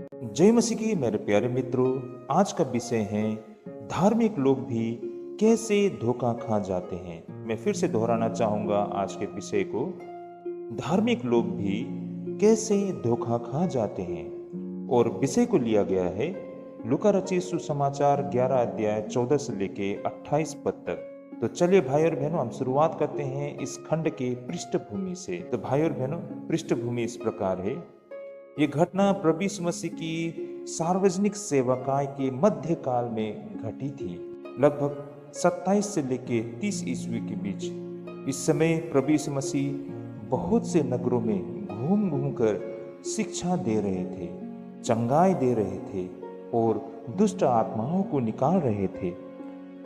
जय मसीह की मेरे प्यारे मित्रों। आज का विषय है धार्मिक लोग भी कैसे धोखा खा जाते हैं। मैं फिर से दोहराना चाहूंगा आज के विषय को। धार्मिक लोग भी कैसे धोखा खा जाते हैं और विषय को लिया गया है लूका रचित सुसमाचार 11 अध्याय 14 से लेके 28 पद तक। तो चलिए भाई और बहनों, हम शुरुआत करते हैं इस खंड के पृष्ठभूमि से। तो भाई और बहनों, पृष्ठभूमि इस प्रकार है। ये घटना प्रभु यीशु मसीह की सार्वजनिक सेवकाई के मध्य काल में घटी थी, लगभग 27 से लेके 30 ईस्वी के बीच। इस समय प्रभु यीशु मसीह बहुत से नगरों में घूम घूम कर शिक्षा दे रहे थे, चंगाई दे रहे थे और दुष्ट आत्माओं को निकाल रहे थे।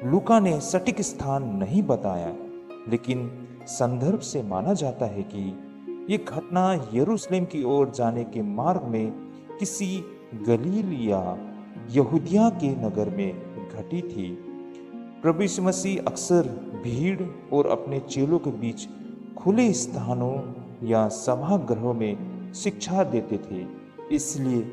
लूका ने सटीक स्थान नहीं बताया, लेकिन संदर्भ से माना जाता है कि ये घटना यरूशलेम की ओर जाने के मार्ग में किसी गलील या यहूदिया के नगर में घटी थी। प्रभु यीशु मसीह अक्सर भीड़ और अपने चेलों के बीच खुले स्थानों या सभागृहों में शिक्षा देते थे, इसलिए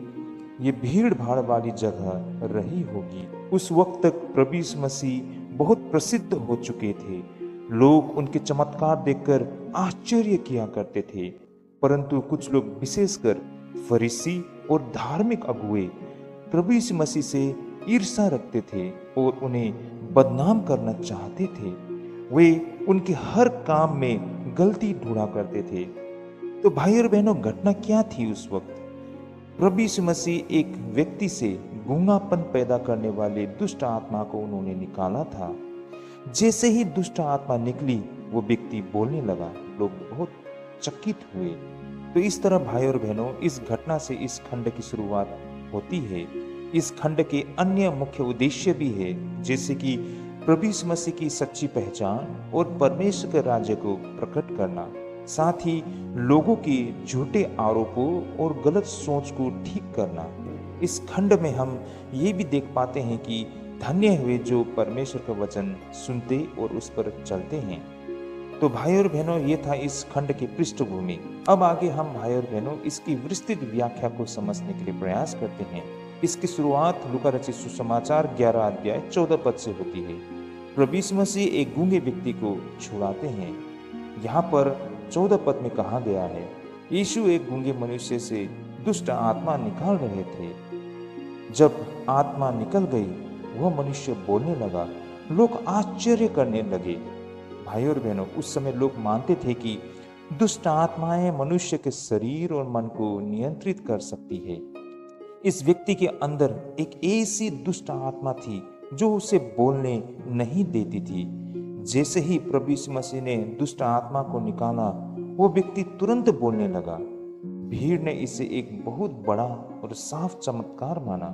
ये भीड़ भाड़ वाली जगह रही होगी। उस वक्त तक प्रभु यीशु मसीह बहुत प्रसिद्ध हो चुके थे। लोग उनके चमत्कार देखकर आश्चर्य किया करते थे, परंतु कुछ लोग, विशेषकर फरीसी और धार्मिक अगुए, प्रभु यीशु मसीह से ईर्ष्या रखते थे और उन्हें बदनाम करना चाहते थे। वे उनके हर काम में गलती ढूंढा करते थे। तो भाई और बहनों, घटना क्या थी उस वक्त? प्रभु यीशु मसीह एक व्यक्ति से गूंगापन पैदा करने वाले दुष्ट आत्मा को उन्होंने निकाला था। जैसे ही दुष्ट आत्मा निकली, वो व्यक्ति बोलने लगा। लोग बहुत चकित हुए। तो इस तरह भाई और बहनों, इस घटना से इस खंड की शुरुआत होती है। इस खंड के अन्य मुख्य उद्देश्य भी है, जैसे कि प्रभु यीशु मसीह की सच्ची पहचान और परमेश्वर के राज्य को प्रकट करना, साथ ही लोगों के झूठे आरोपों और गलत सोच को ठीक करना। इस खंड में हम ये भी देख पाते हैं कि धन्य हुए जो परमेश्वर का वचन सुनते और उस पर चलते हैं। तो भाई और बहनों, ये था इस खंड की पृष्ठभूमि। अब आगे हम भाई और बहनों इसकी विस्तृत व्याख्या को समझने के लिए प्रयास करते हैं। इसकी शुरुआत लूका रचित सुसमाचार 11 अध्याय 14 पद से होती है। प्रभु यीशु मसीह एक गूंगे व्यक्ति को छुड़ाते हैं। यहाँ पर 14 पद में कहा गया है, यीशु एक गूंगे मनुष्य से दुष्ट आत्मा निकाल रहे थे। जब आत्मा निकल गई, वह मनुष्य बोलने लगा। लोग आश्चर्य करने लगे। भाई और बहनों, उस समय लोग मानते थे कि दुष्ट आत्माएं मनुष्य के शरीर और मन को नियंत्रित कर सकती है। इस व्यक्ति के अंदर एक ऐसी दुष्ट आत्मा थी जो उसे बोलने नहीं देती थी। जैसे ही प्रभु यीशु मसीह ने दुष्ट आत्मा को निकाला, वो व्यक्ति तुरंत बोलने लगा। भीड़ ने इसे एक बहुत बड़ा और साफ चमत्कार माना।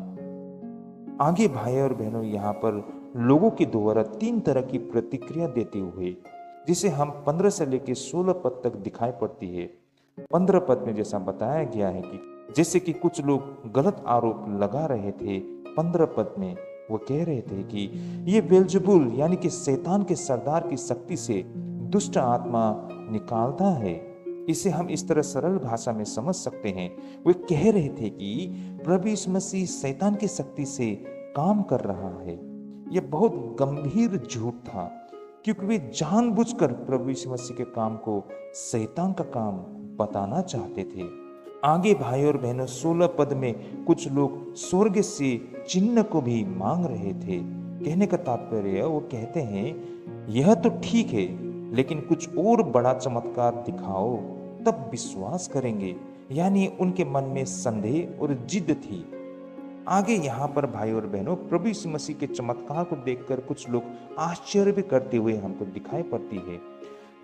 आगे भाई और बहनों, यहाँ पर लोगों के द्वारा 3 तरह की प्रतिक्रिया देते हुए, जिसे हम 15 से लेकर 16 पद तक दिखाई पड़ती है। 15 पद में जैसा बताया गया है कि जैसे कि कुछ लोग गलत आरोप लगा रहे थे। 15 पद में वो कह रहे थे कि ये बेल्जबूल यानी कि शैतान के सरदार की शक्ति से दुष्ट आत्मा निकालता है। इसे हम इस तरह सरल भाषा में समझ सकते हैं। वे कह रहे थे कि प्रभु यीशु मसीह शैतान की शक्ति से काम कर रहा है। यह बहुत गंभीर झूठ था, क्योंकि वे जानबूझकर प्रभु यीशु मसीह के काम को शैतान का काम बताना चाहते थे। आगे भाई और बहनों, 16 पद में कुछ लोग स्वर्ग से चिन्ह को भी मांग रहे थे। कहने का तात्पर्य, वो कहते हैं यह तो ठीक है, लेकिन कुछ और बड़ा चमत्कार दिखाओ, तब विश्वास करेंगे। यानी उनके मन में संदेह और जिद थी। आगे यहाँ पर भाई और बहनों, प्रभु यीशु मसीह के चमत्कार को देखकर कुछ लोग आश्चर्य भी करते हुए हमको दिखाई पड़ती है।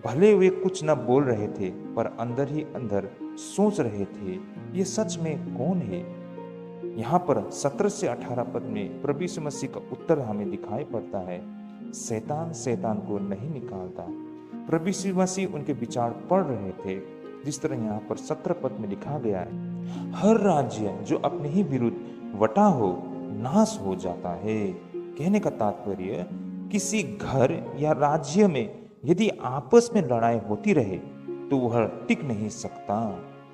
भले वे कुछ न बोल रहे थे, पर अंदर ही अंदर सोच रहे थे, ये सच में कौन है? यहाँ पर 17 से 18 पद में प्रभु यीशु मसीह का उत्तर हमें दिखाई पड़ता है, शैतान शैतान को नहीं निकालता। प्रभु यीशु मसीह उनके विचार पढ़ रहे थे। जिस तरह यहाँ पर 17 पद में लिखा गया है, हर राज्य जो अपने ही विरुद्ध वटा हो, नाश हो जाता है। कहने का तात्पर्य, किसी घर या राज्य में यदि आपस में लड़ाई होती रहे तो वह टिक नहीं सकता।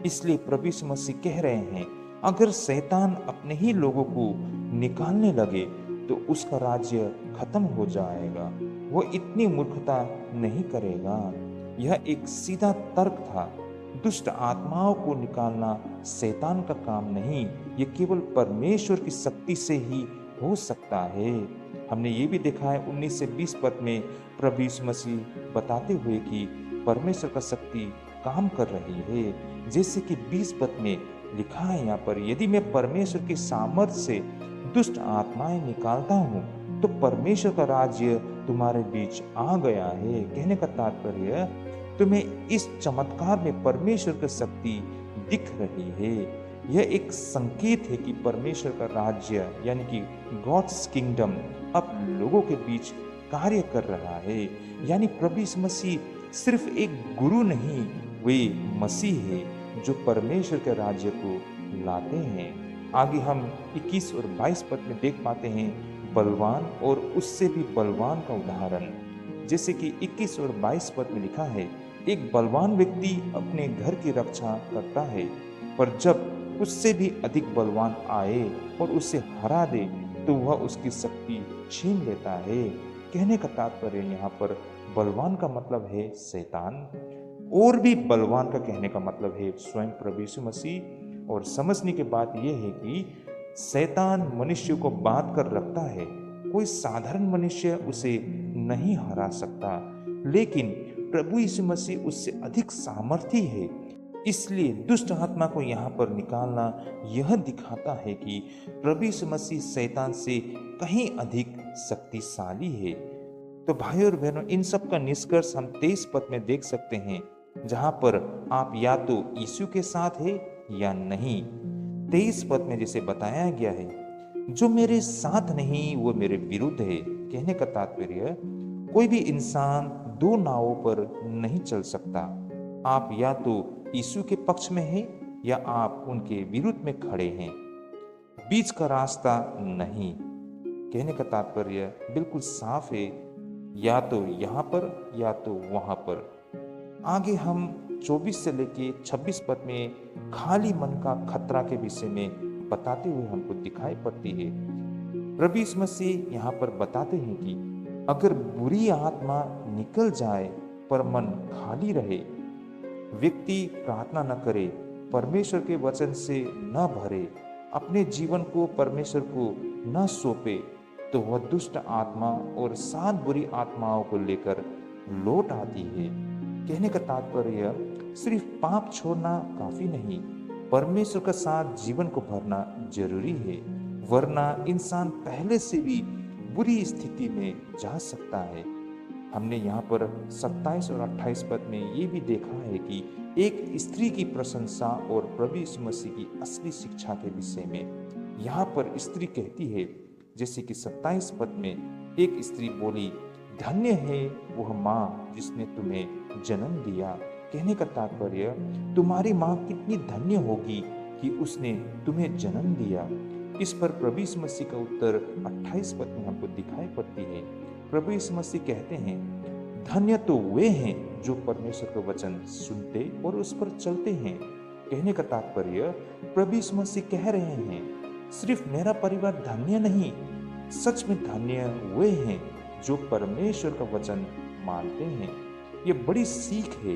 इसलिए प्रभु यीशु मसीह कह रहे हैं अगर शैतान अपने ही लोगों को निकालने लगे तो उसका राज्य खत्म हो जाएगा। वो इतनी मूर्खता नहीं करेगा। यह एक सीधा तर्क था। दुष्ट आत्माओं को निकालना शैतान का काम नहीं, ये केवल परमेश्वर की शक्ति से ही हो सकता है। हमने ये भी देखा है 19 से 20 पद में प्रभु यीशु मसीह बताते हुए कि परमेश्वर का शक्ति काम कर रही है। जैसे कि 20 पद में लिखा है यहाँ पर, यदि मैं परमेश्वर की सामर्थ्य से दुष्ट आत्माएं निकालता हूँ तो परमेश्वर का राज्य तुम्हारे बीच आ गया है। कहने का तात्पर्य, तुम्हें इस चमत्कार में परमेश्वर की शक्ति दिख रही है। यह एक संकेत है कि परमेश्वर का राज्य यानी कि गॉड्स किंगडम अब लोगों के बीच कार्य कर रहा है। यानी प्रभु यीशु मसीह सिर्फ एक गुरु नहीं, वे मसीह है जो परमेश्वर के राज्य को लाते हैं। आगे हम 21 और 22 पद में देख पाते हैं बलवान और उससे भी बलवान का उदाहरण। जैसे कि 21 और 22 पद में लिखा है, एक बलवान व्यक्ति अपने घर की रक्षा करता है, पर जब उससे भी अधिक बलवान आए और उसे हरा दे तो वह उसकी शक्ति छीन लेता है। कहने का तात्पर्य यहाँ पर बलवान का मतलब है शैतान, और भी बलवान का कहने का मतलब है स्वयं प्रभु यीशु मसीह। और समझने की बात यह है कि शैतान मनुष्य को बांध कर रखता है। कोई साधारण मनुष्य उसे नहीं हरा सकता, लेकिन प्रभु यीशु मसीह उससे अधिक सामर्थी है। इसलिए दुष्ट आत्मा को यहाँ पर निकालना यह दिखाता है कि प्रभु यीशु मसीह शैतान से कहीं अधिक शक्तिशाली है। तो भाई और बहनों, इन सब का निष्कर्ष हम 23 पद में देख सकते हैं, जहां पर आप या तो यीशु के साथ है या नहीं। 23 पद में जैसे बताया गया है, जो मेरे साथ नहीं वो मेरे विरुद्ध है। कहने का तात्पर्य, कोई भी इंसान दो नावों पर नहीं चल सकता। आप या तो यीशु के पक्ष में हैं या आप उनके विरुद्ध में खड़े हैं, बीच का रास्ता नहीं। कहने का तात्पर्य बिल्कुल साफ है, या तो यहाँ पर या तो वहां पर। आगे हम 24 से लेके 26 पद में खाली मन का खतरा के विषय में बताते हुए हमको दिखाई पड़ती है। प्रभु यीशु मसीह यहाँ पर बताते हैं कि अगर बुरी आत्मा निकल जाए पर मन खाली रहे, व्यक्ति प्रार्थना न करे, परमेश्वर के वचन से न भरे, अपने जीवन को परमेश्वर को न सौंपे, तो वह दुष्ट आत्मा और 7 बुरी आत्माओं को लेकर लौट आती है। कहने का तात्पर्य, सिर्फ पाप छोड़ना काफी नहीं, परमेश्वर का साथ जीवन को भरना जरूरी है, वरना इंसान पहले से भी बुरी स्थिति में जा सकता है। हमने यहाँ पर 27 और 28 पद में ये भी देखा है कि एक स्त्री की प्रशंसा और प्रभु यीशु मसीह की असली शिक्षा के विषय में यहाँ पर स्त्री कहती है, जैसे कि 27 पद में एक स्त्री बोली, धन्य है वह माँ जिसने तुम्हें जन्म दिया। कहने का तात्पर्य, तुम्हारी माँ कितनी धन्य होगी कि उसने तुम्हें जन्म दिया। इस पर प्रभु यीशु मसीह का उत्तर 28 पद में हमको दिखाई पड़ती है। प्रभु यीशु मसीह कहते हैं, धन्य तो वे हैं जो परमेश्वर का वचन सुनते और उस पर चलते हैं। कहने का तात्पर्य, प्रभु यीशु मसीह कह रहे हैं, सिर्फ मेरा परिवार धन्य नहीं, सच में धन्य वे हैं जो परमेश्वर का वचन मानते हैं। ये बड़ी सीख है।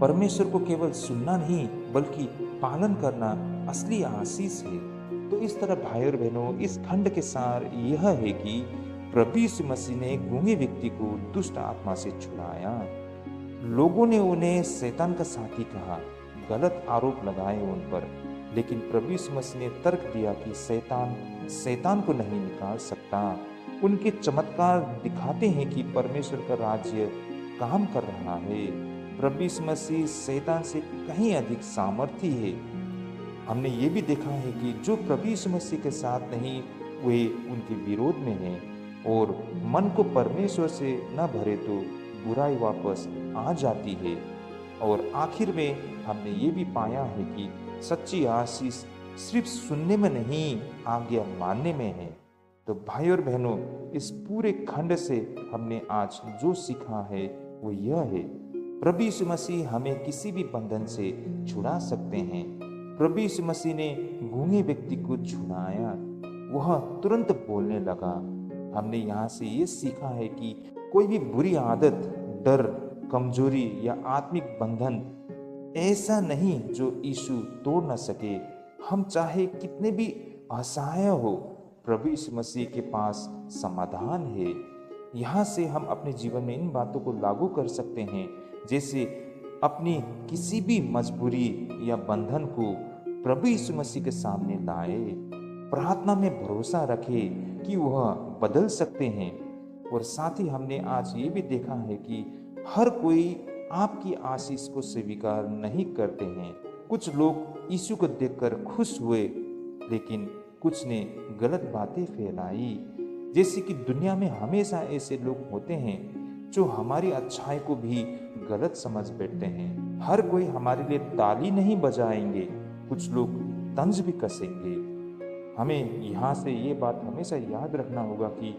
परमेश्वर को केवल सुनना नहीं बल्कि पालन करना असली आशीष है। तो इस तरह भाई और बहनों, इस खंड के सार यह है कि प्रभु यीशु मसीह ने गूंगे व्यक्ति को दुष्ट आत्मा से छुड़ाया। लोगों ने उन्हें शैतान का साथी कहा, गलत आरोप लगाए उन पर, लेकिन प्रभु यीशु मसीह ने तर्क दिया कि शैतान को नहीं निकाल सकता। उनके चमत्कार दिखाते हैं कि परमेश्वर का राज्य काम कर रहा है। प्रभु यीशु मसीह शैतान से कहीं अधिक सामर्थी है। हमने ये भी देखा है कि जो प्रभु यीशु मसीह के साथ नहीं, वे उनके विरोध में हैं, और मन को परमेश्वर से न भरे तो बुराई वापस आ जाती है। और आखिर में हमने ये भी पाया है कि सच्ची आशीष सिर्फ सुनने में नहीं, आज्ञा मानने में है। तो भाई और बहनों, इस पूरे खंड से हमने आज जो सीखा है वो यह है, प्रभु यीशु मसीह हमें किसी भी बंधन से छुड़ा सकते हैं। प्रभु यीशु मसीह ने गूंगे व्यक्ति को छुड़ाया, वह तुरंत बोलने लगा। हमने यहाँ से ये सीखा है कि कोई भी बुरी आदत, डर, कमजोरी या आत्मिक बंधन ऐसा नहीं जो यीशु तोड़ न सके। हम चाहे कितने भी असहाय हो, प्रभु यीशु मसीह के पास समाधान है। यहाँ से हम अपने जीवन में इन बातों को लागू कर सकते हैं, जैसे अपनी किसी भी मजबूरी या बंधन को प्रभु यीशु मसीह के सामने लाए, प्रार्थना में भरोसा रखे कि वह बदल सकते हैं। और साथ ही हमने आज ये भी देखा है कि हर कोई आपकी आशीष को स्वीकार नहीं करते हैं। कुछ लोग यीशु को देखकर खुश हुए, लेकिन कुछ ने गलत बातें फैलाई। जैसे कि दुनिया में हमेशा ऐसे लोग होते हैं जो हमारी अच्छाई को भी गलत समझ बैठते हैं। हर कोई हमारे लिए ताली नहीं बजाएंगे, कुछ लोग तंज भी कसेंगे। हमें यहाँ से ये बात हमेशा याद रखना होगा कि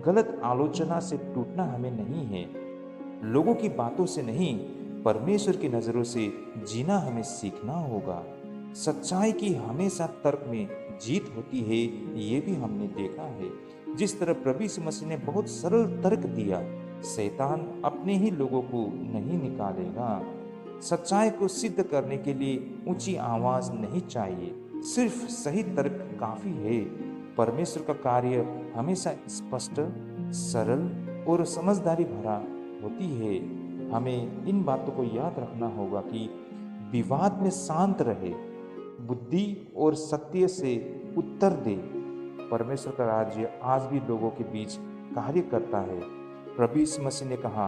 गलत आलोचना से टूटना हमें नहीं है। लोगों की बातों से नहीं, परमेश्वर की नजरों से जीना हमें सीखना होगा। सच्चाई की हमेशा तर्क में जीत होती है, ये भी हमने देखा है। जिस तरह प्रभु यीशु मसीह ने बहुत सरल तर्क दिया, शैतान अपने ही लोगों को नहीं निकालेगा। सच्चाई को सिद्ध करने के लिए ऊंची आवाज नहीं चाहिए, सिर्फ सही तर्क काफी है। परमेश्वर का कार्य हमेशा स्पष्ट, सरल और समझदारी भरा होती है। हमें इन बातों को याद रखना होगा कि विवाद में शांत रहे, बुद्धि और सत्य से उत्तर दे। परमेश्वर का राज्य आज भी लोगों के बीच कार्य करता है। प्रभु यीशु मसीह ने कहा,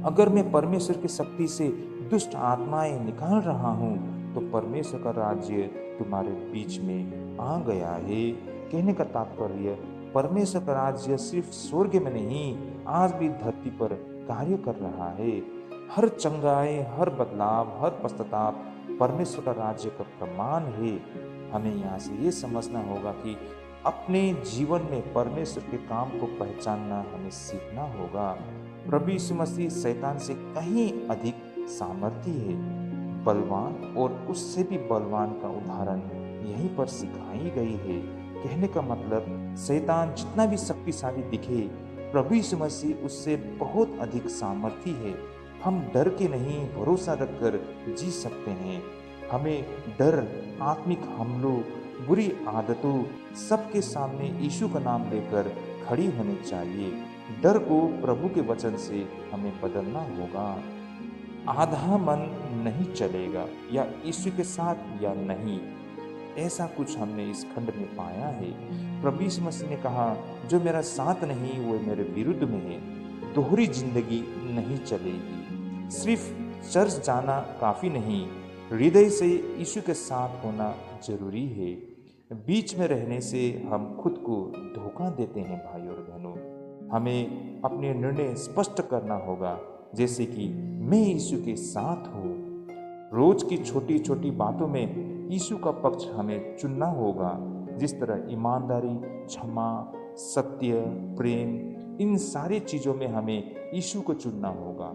अगर मैं परमेश्वर की शक्ति से दुष्ट आत्माएं निकाल रहा हूँ तो परमेश्वर का राज्य तुम्हारे बीच में आ गया है। कहने का तात्पर्य, परमेश्वर का राज्य सिर्फ स्वर्ग में नहीं, आज भी धरती पर कार्य कर रहा है। हर चंगाई, हर बदलाव, हर पश्चाताप परमेश्वर का राज्य का प्रमाण है। हमें यहाँ से ये समझना होगा कि अपने जीवन में परमेश्वर के काम को पहचानना हमें सीखना होगा। प्रभु यीशु मसीह शैतान से कहीं अधिक सामर्थी है, बलवान और उससे भी बलवान का उदाहरण यहीं पर सिखाई गई है। कहने का मतलब, शैतान जितना भी शक्तिशाली दिखे, प्रभु यीशु मसीह उससे बहुत अधिक सामर्थी है। हम डर के नहीं, भरोसा रखकर जी सकते हैं। हमें डर, आत्मिक हमलों, बुरी आदतों सबके सामने यीशु का नाम लेकर खड़ी होनी चाहिए। डर को प्रभु के वचन से हमें बदलना होगा। आधा मन नहीं चलेगा, या यीशु के साथ या नहीं, ऐसा कुछ हमने इस खंड में पाया है। प्रभु यीशु मसीह ने कहा, जो मेरा साथ नहीं वो मेरे विरुद्ध में है। दोहरी जिंदगी नहीं चलेगी। सिर्फ चर्च जाना काफी नहीं, हृदय से यीशु के साथ होना जरूरी है। बीच में रहने से हम खुद को धोखा देते हैं। भाई और बहनों, हमें अपने निर्णय स्पष्ट करना होगा, जैसे कि मैं यीशु के साथ हूँ। रोज की छोटी छोटी बातों में यीशु का पक्ष हमें चुनना होगा, जिस तरह ईमानदारी, क्षमा, सत्य, प्रेम, इन सारी चीजों में हमें यीशु को चुनना होगा।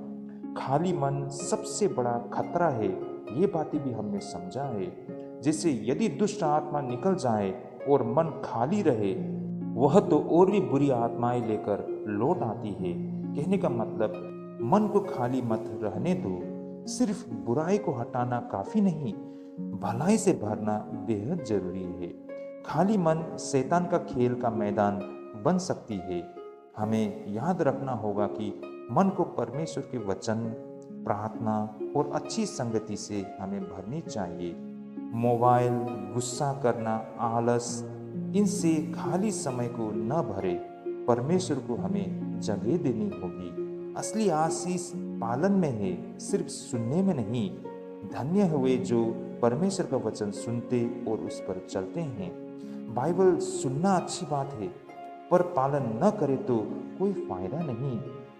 खाली मन सबसे बड़ा खतरा है, ये बातें भी हमने समझा है। जैसे यदि दुष्ट आत्मा निकल जाए और मन खाली रहे, वह तो और भी बुरी आत्माएं लेकर लौट आती है। कहने का मतलब, मन को खाली मत रहने दो। सिर्फ बुराई को हटाना काफी नहीं, भलाई से भरना बेहद जरूरी है। खाली मन शैतान का खेल का मैदान बन सकती है। हमें याद रखना होगा कि मन को परमेश्वर के वचन, प्रार्थना और अच्छी संगति से हमें भरनी चाहिए। मोबाइल, गुस्सा करना, आलस, इनसे खाली समय को न भरे। परमेश्वर को हमें जगह देनी होगी। असली आशीष पालन में है, सिर्फ सुनने में नहीं। धन्य हुए जो परमेश्वर का वचन सुनते और उस पर चलते हैं। बाइबल सुनना अच्छी बात है, पर पालन न करे तो कोई फायदा नहीं।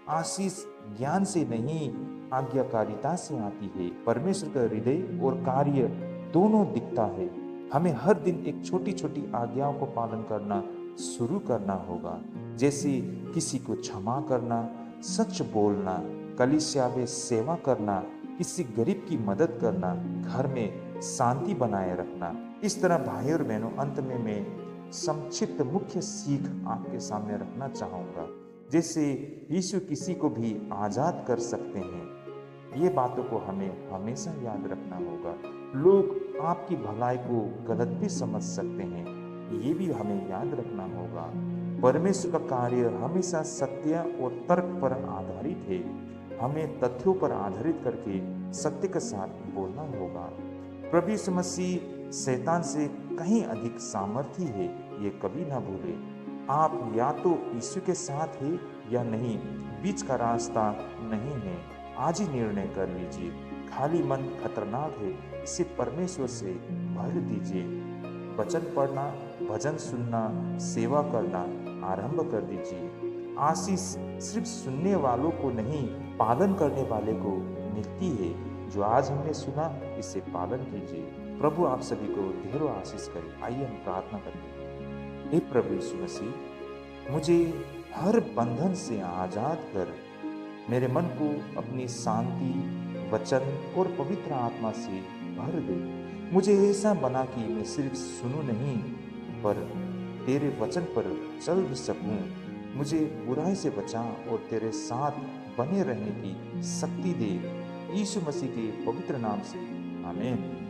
आशीष ज्ञान से नहीं, आज्ञाकारिता से आती है। परमेश्वर का हृदय और कार्य दोनों दिखता है। हमें हर दिन एक छोटी छोटी आज्ञाओं को पालन करना शुरू करना होगा, जैसे किसी को क्षमा करना, सच बोलना, कलीसिया में सेवा करना, किसी गरीब की मदद करना, घर में शांति बनाए रखना। इस तरह भाई और बहनों, अंत में मैं संक्षिप्त मुख्य सीख आपके सामने रखना चाहूँगा। जैसे यीशु किसी को भी आज़ाद कर सकते हैं, ये बातों को हमें हमेशा याद रखना होगा। लोग आपकी भलाई को गलत भी समझ सकते हैं, ये भी हमें याद रखना होगा। परमेश्वर का कार्य हमेशा सत्य और तर्क पर आधारित है। हमें तथ्यों पर आधारित करके सत्य के साथ बोलना होगा। प्रभु यीशु मसीह शैतान से कहीं अधिक सामर्थी है, ये कभी ना भूले। आप या तो यीशु के साथ है या नहीं, बीच का रास्ता नहीं है। आज ही निर्णय कर लीजिए। खाली मन खतरनाक है, इसे परमेश्वर से भर दीजिए। वचन पढ़ना, भजन सुनना, सेवा करना आरंभ कर दीजिए। आशीष सिर्फ सुनने वालों को नहीं, पालन करने वाले को मिलती है। जो आज हमने सुना, इसे पालन कीजिए। प्रभु आप सभी को ढेरों आशीष करे। आइए हम प्रार्थना करते हैं। हे प्रभु यीशु मसीह, मुझे हर बंधन से आजाद कर मेरे मन को अपनी शांति, वचन और पवित्र आत्मा से भर दे। मुझे ऐसा बना कि मैं सिर्फ सुनूं नहीं, पर तेरे वचन पर चल भी सकूं। मुझे बुराई से बचा और तेरे साथ बने रहने की शक्ति दे। यीशु मसीह के पवित्र नाम से, आमीन।